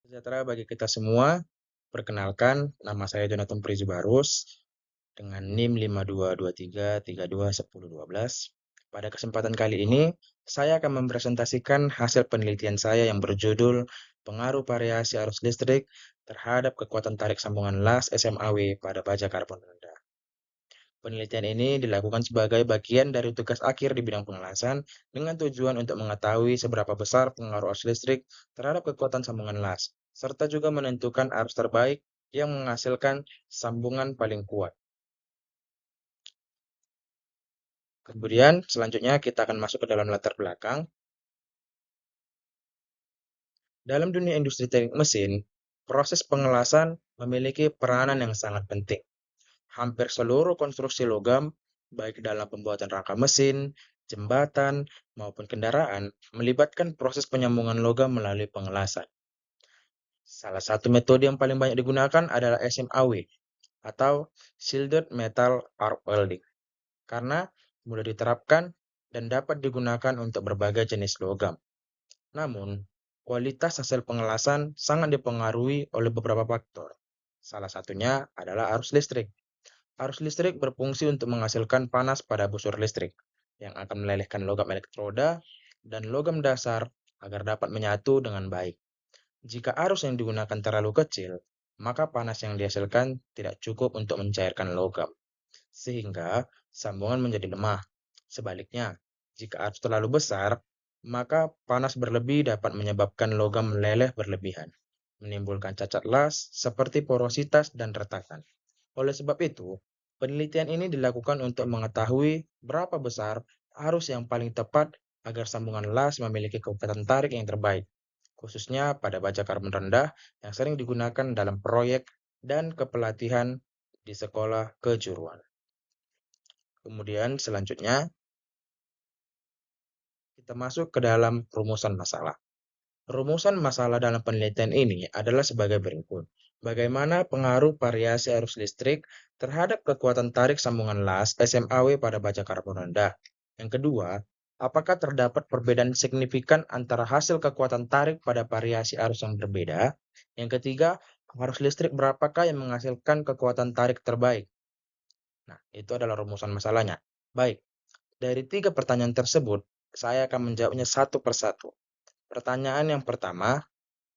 Sejahtera bagi kita semua. Perkenalkan, nama saya Jonathan Prizibarus dengan NIM 5223321012. Pada kesempatan kali ini, saya akan mempresentasikan hasil penelitian saya yang berjudul Pengaruh Variasi Arus Listrik terhadap Kekuatan Tarik Sambungan Las SMAW pada Baja Karbon Rendah. Penelitian ini dilakukan sebagai bagian dari tugas akhir di bidang pengelasan dengan tujuan untuk mengetahui seberapa besar pengaruh arus listrik terhadap kekuatan sambungan las, serta juga menentukan arus terbaik yang menghasilkan sambungan paling kuat. Kemudian selanjutnya kita akan masuk ke dalam latar belakang. Dalam dunia industri teknik mesin, proses pengelasan memiliki peranan yang sangat penting. Hampir seluruh konstruksi logam, baik dalam pembuatan rangka mesin, jembatan, maupun kendaraan, melibatkan proses penyambungan logam melalui pengelasan. Salah satu metode yang paling banyak digunakan adalah SMAW atau Shielded Metal Arc Welding karena mudah diterapkan dan dapat digunakan untuk berbagai jenis logam. Namun, kualitas hasil pengelasan sangat dipengaruhi oleh beberapa faktor. Salah satunya adalah arus listrik. Arus listrik berfungsi untuk menghasilkan panas pada busur listrik yang akan melelehkan logam elektroda dan logam dasar agar dapat menyatu dengan baik. Jika arus yang digunakan terlalu kecil, maka panas yang dihasilkan tidak cukup untuk mencairkan logam, sehingga sambungan menjadi lemah. Sebaliknya, jika arus terlalu besar, maka panas berlebih dapat menyebabkan logam meleleh berlebihan, menimbulkan cacat las seperti porositas dan retakan. Oleh sebab itu, penelitian ini dilakukan untuk mengetahui berapa besar arus yang paling tepat agar sambungan las memiliki kekuatan tarik yang terbaik, khususnya pada baja karbon rendah yang sering digunakan dalam proyek dan kepelatihan di sekolah kejuruan. Kemudian selanjutnya, kita masuk ke dalam rumusan masalah. Rumusan masalah dalam penelitian ini adalah sebagai berikut. Bagaimana pengaruh variasi arus listrik terhadap kekuatan tarik sambungan las SMAW pada baja karbon rendah? Yang kedua, apakah terdapat perbedaan signifikan antara hasil kekuatan tarik pada variasi arus yang berbeda? Yang ketiga, arus listrik berapakah yang menghasilkan kekuatan tarik terbaik? Nah, itu adalah rumusan masalahnya. Baik, dari tiga pertanyaan tersebut, saya akan menjawabnya satu persatu. Pertanyaan yang pertama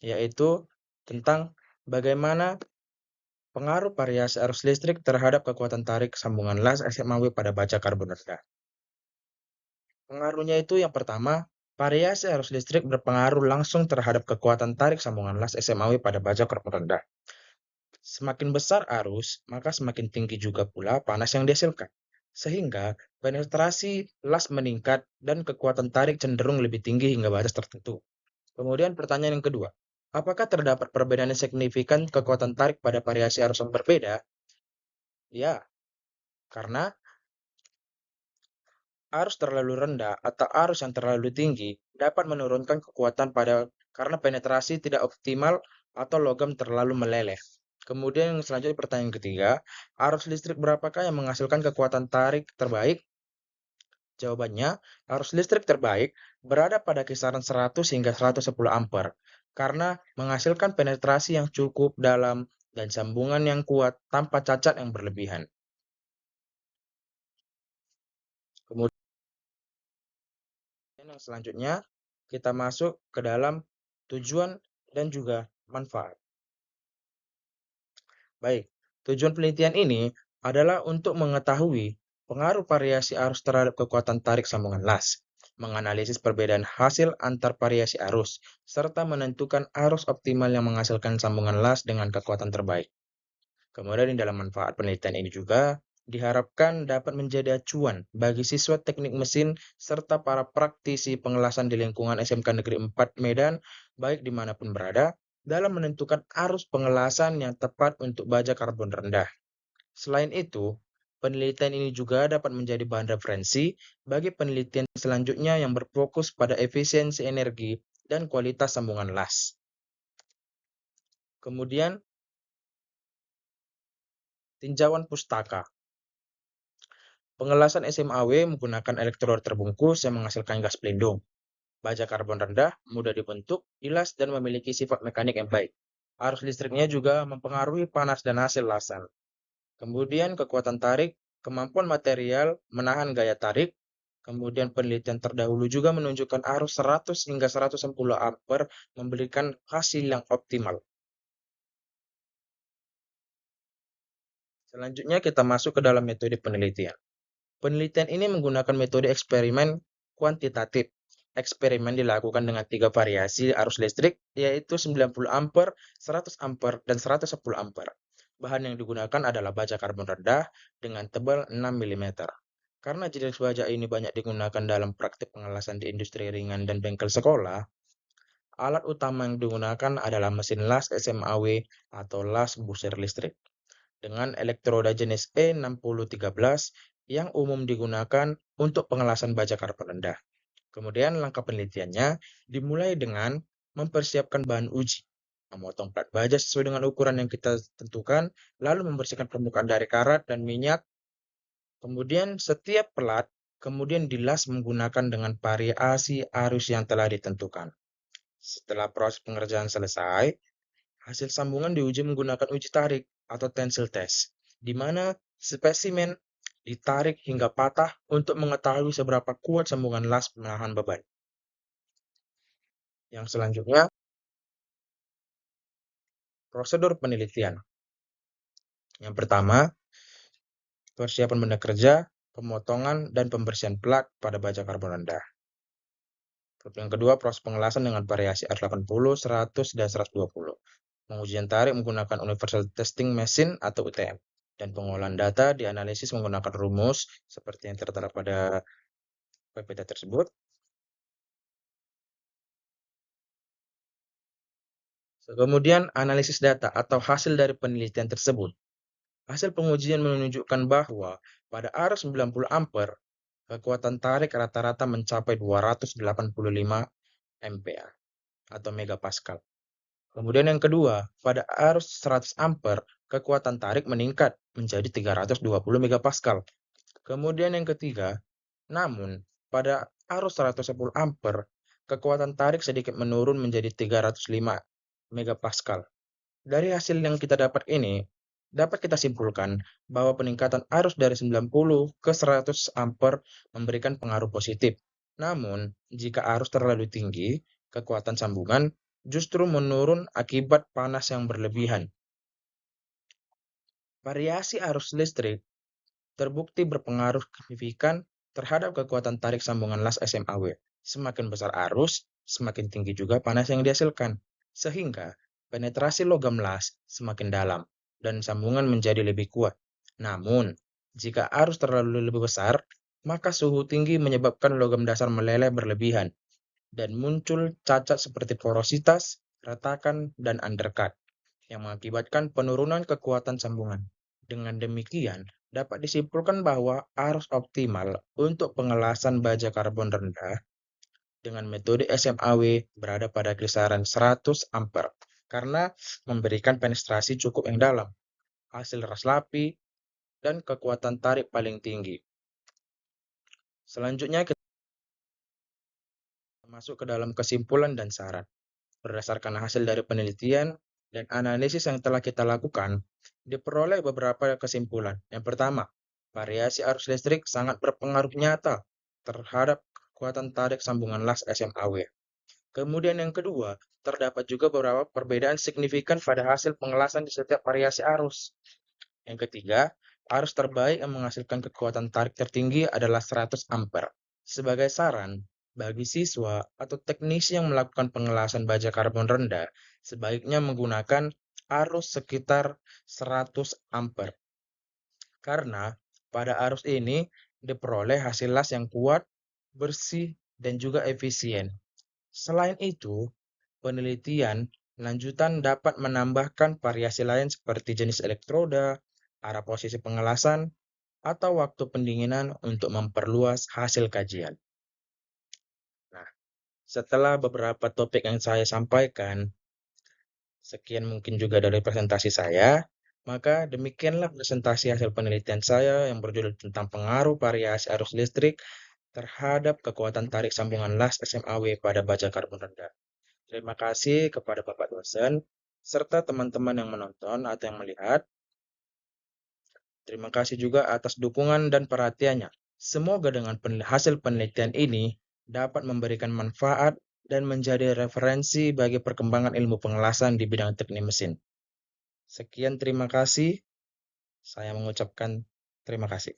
yaitu tentang bagaimana pengaruh variasi arus listrik terhadap kekuatan tarik sambungan las SMAW pada baja karbon rendah. Pengaruhnya itu yang pertama, variasi arus listrik berpengaruh langsung terhadap kekuatan tarik sambungan las SMAW pada baja karbon rendah. Semakin besar arus, maka semakin tinggi juga pula panas yang dihasilkan. Sehingga penetrasi las meningkat dan kekuatan tarik cenderung lebih tinggi hingga batas tertentu. Kemudian pertanyaan yang kedua, apakah terdapat perbedaan yang signifikan kekuatan tarik pada variasi arus yang berbeda? Ya, karena arus terlalu rendah atau arus yang terlalu tinggi dapat menurunkan kekuatan pada karena penetrasi tidak optimal atau logam terlalu meleleh. Kemudian yang selanjutnya pertanyaan ketiga, arus listrik berapakah yang menghasilkan kekuatan tarik terbaik? Jawabannya, arus listrik terbaik berada pada kisaran 100 hingga 110 ampere karena menghasilkan penetrasi yang cukup dalam dan sambungan yang kuat tanpa cacat yang berlebihan. Kemudian yang selanjutnya, kita masuk ke dalam tujuan dan juga manfaat. Baik, tujuan penelitian ini adalah untuk mengetahui pengaruh variasi arus terhadap kekuatan tarik sambungan las, menganalisis perbedaan hasil antar variasi arus, serta menentukan arus optimal yang menghasilkan sambungan las dengan kekuatan terbaik. Kemudian di dalam manfaat penelitian ini juga diharapkan dapat menjadi acuan bagi siswa teknik mesin serta para praktisi pengelasan di lingkungan SMK Negeri 4 Medan, baik dimanapun berada, dalam menentukan arus pengelasan yang tepat untuk baja karbon rendah. Selain itu, penelitian ini juga dapat menjadi bahan referensi bagi penelitian selanjutnya yang berfokus pada efisiensi energi dan kualitas sambungan las. Kemudian, tinjauan pustaka. Pengelasan SMAW menggunakan elektrod terbungkus yang menghasilkan gas pelindung. Baja karbon rendah, mudah dibentuk, dilas, dan memiliki sifat mekanik yang baik. Arus listriknya juga mempengaruhi panas dan hasil lasan. Kemudian kekuatan tarik, kemampuan material menahan gaya tarik. Kemudian penelitian terdahulu juga menunjukkan arus 100 hingga 110 ampere memberikan hasil yang optimal. Selanjutnya kita masuk ke dalam metode penelitian. Penelitian ini menggunakan metode eksperimen kuantitatif. Eksperimen dilakukan dengan tiga variasi arus listrik, yaitu 90 ampere, 100 ampere, dan 110 ampere. Bahan yang digunakan adalah baja karbon rendah dengan tebal 6 mm. Karena jenis baja ini banyak digunakan dalam praktik pengelasan di industri ringan dan bengkel sekolah, alat utama yang digunakan adalah mesin las SMAW atau las buser listrik dengan elektroda jenis E6013 yang umum digunakan untuk pengelasan baja karbon rendah. Kemudian langkah penelitiannya dimulai dengan mempersiapkan bahan uji, memotong plat baja sesuai dengan ukuran yang kita tentukan, lalu membersihkan permukaan dari karat dan minyak. Kemudian setiap plat kemudian dilas menggunakan dengan variasi arus yang telah ditentukan. Setelah proses pengerjaan selesai, hasil sambungan diuji menggunakan uji tarik atau tensile test, di mana spesimen ditarik hingga patah untuk mengetahui seberapa kuat sambungan las menahan beban. Yang selanjutnya, prosedur penelitian. Yang pertama, persiapan benda kerja, pemotongan, dan pembersihan plat pada baja karbon rendah. Yang kedua, proses pengelasan dengan variasi R80, 100, dan 120. Pengujian tarik menggunakan Universal Testing Machine atau UTM. Dan pengolahan data dianalisis menggunakan rumus seperti yang tertera pada PPT tersebut. Kemudian analisis data atau hasil dari penelitian tersebut. Hasil pengujian menunjukkan bahwa pada arus 90 ampere, kekuatan tarik rata-rata mencapai 285 MPa atau megapascal. Kemudian yang kedua, pada arus 100 ampere, kekuatan tarik meningkat menjadi 320 megapascal. Kemudian yang ketiga, namun pada arus 110 ampere, kekuatan tarik sedikit menurun menjadi 305 megapascal. Dari hasil yang kita dapat ini, dapat kita simpulkan bahwa peningkatan arus dari 90 ke 100 ampere memberikan pengaruh positif. Namun, jika arus terlalu tinggi, kekuatan sambungan justru menurun akibat panas yang berlebihan. Variasi arus listrik terbukti berpengaruh signifikan terhadap kekuatan tarik sambungan las SMAW. Semakin besar arus, semakin tinggi juga panas yang dihasilkan, sehingga penetrasi logam las semakin dalam dan sambungan menjadi lebih kuat. Namun, jika arus terlalu lebih besar, maka suhu tinggi menyebabkan logam dasar meleleh berlebihan dan muncul cacat seperti porositas, retakan, dan undercut yang mengakibatkan penurunan kekuatan sambungan. Dengan demikian, dapat disimpulkan bahwa arus optimal untuk pengelasan baja karbon rendah dengan metode SMAW berada pada kisaran 100 ampere karena memberikan penetrasi cukup yang dalam, hasil raslapi, dan kekuatan tarik paling tinggi. Selanjutnya kita masuk ke dalam kesimpulan dan saran. Berdasarkan hasil dari penelitian dan analisis yang telah kita lakukan, diperoleh beberapa kesimpulan. Yang pertama, variasi arus listrik sangat berpengaruh nyata terhadap kekuatan tarik sambungan las SMAW. Kemudian yang kedua, terdapat juga beberapa perbedaan signifikan pada hasil pengelasan di setiap variasi arus. Yang ketiga, arus terbaik yang menghasilkan kekuatan tarik tertinggi adalah 100 ampere. Sebagai saran, bagi siswa atau teknisi yang melakukan pengelasan baja karbon rendah, sebaiknya menggunakan arus sekitar 100 ampere. Karena pada arus ini diperoleh hasil las yang kuat, bersih, dan juga efisien. Selain itu, penelitian lanjutan dapat menambahkan variasi lain seperti jenis elektroda, arah posisi pengelasan, atau waktu pendinginan untuk memperluas hasil kajian. Nah, setelah beberapa topik yang saya sampaikan, sekian mungkin juga dari presentasi saya. Maka demikianlah presentasi hasil penelitian saya yang berjudul tentang pengaruh variasi arus listrik terhadap kekuatan tarik sambungan las SMAW pada baja karbon rendah. Terima kasih kepada Bapak dosen, serta teman-teman yang menonton atau yang melihat. Terima kasih juga atas dukungan dan perhatiannya. Semoga dengan hasil penelitian ini dapat memberikan manfaat dan menjadi referensi bagi perkembangan ilmu pengelasan di bidang teknik mesin. Sekian terima kasih. Saya mengucapkan terima kasih.